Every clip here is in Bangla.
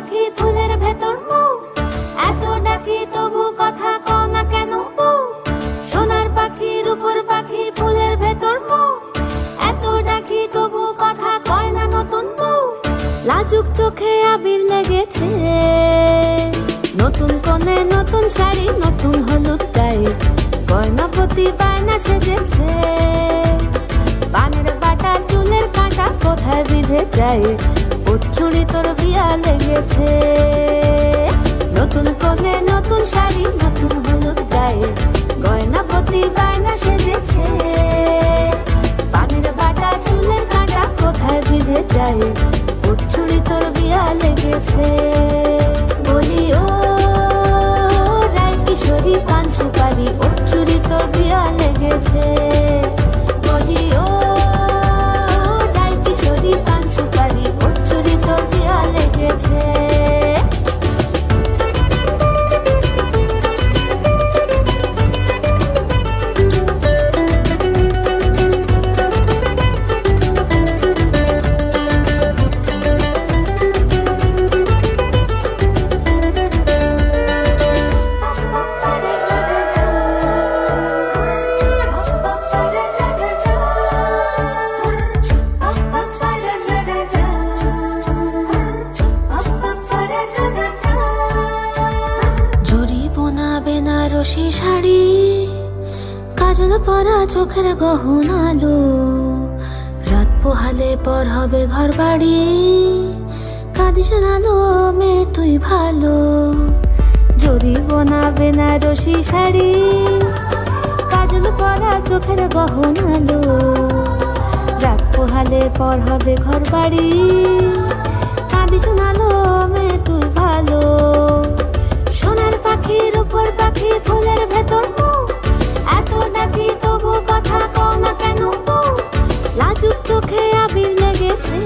পাখি ফুলের ভেতর মৌ, এত ডাকি তবু কথা কও না কেন বউ। সোনার পাখি রূপোর পাখি ফুলের ভেতর মৌ, এত ডাকি তবু কথা কয় না নতুন বউ। লাজুক চোখে আবির লেগেছে, নতুন কোণে নতুন শাড়ি নতুন হলুদ গায়ে, গয়নাপতি বায়না সেজেছে। পানের বাটা চুলের কাঁটা কোথায় বিঁধে যায়, ওর চুড়ি তোর বিয়া লেগেছে। নতুন কোণে নতুন শাড়ি নতুন হলুদ গায়ে, গয়নাপতি বায়না সেজেছে। পানের বাটা চুলের কাঁটা কোথায় বিঁধে যায়, ওর চুড়ি তোর বিয়া লেগেছে। বলি ও রায় কিশোরী পান সুপারি, ওর চুড়ি তোর বিয়া লেগেছে। বলি ও রায় কিশোরী পান সুপারি, ওর চুড়ি তোর বিয়া লেগেছে। বেনারসি শাড়ি, কাজল পরা চোখের গহনা আলো, রাত পোহালে পর হবে ঘর বাড়ি, কাঁদিস নালো মেয়ে তুই ভালো। জরি বোনা বেনারসি শাড়ি, কাজল পরা চোখের গহনা আলো, রাত পোহালে পর হবে ঘর বাড়ি, কাঁদিস নালো মেয়ে তুই ভালো। সোনার পাখি রূপোর পাখি ফুলের ভেতর মৌ, এত ডাকি তবু কথা কও না কেন বউ। লাজুক চোখে আবির লেগেছে,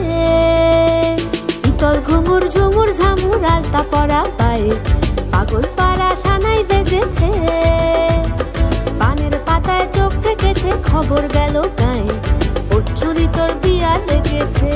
ইতল ঘুমুর ঝুমুর ঝামুর আলতা পরা পায়ে, পাগল পাড়া সানাই বেজেছে। পানের পাতায় চোখ থেকেছে, খবর গেল গায়ে, ওর চুড়ি তোর বিয়া লেগেছে।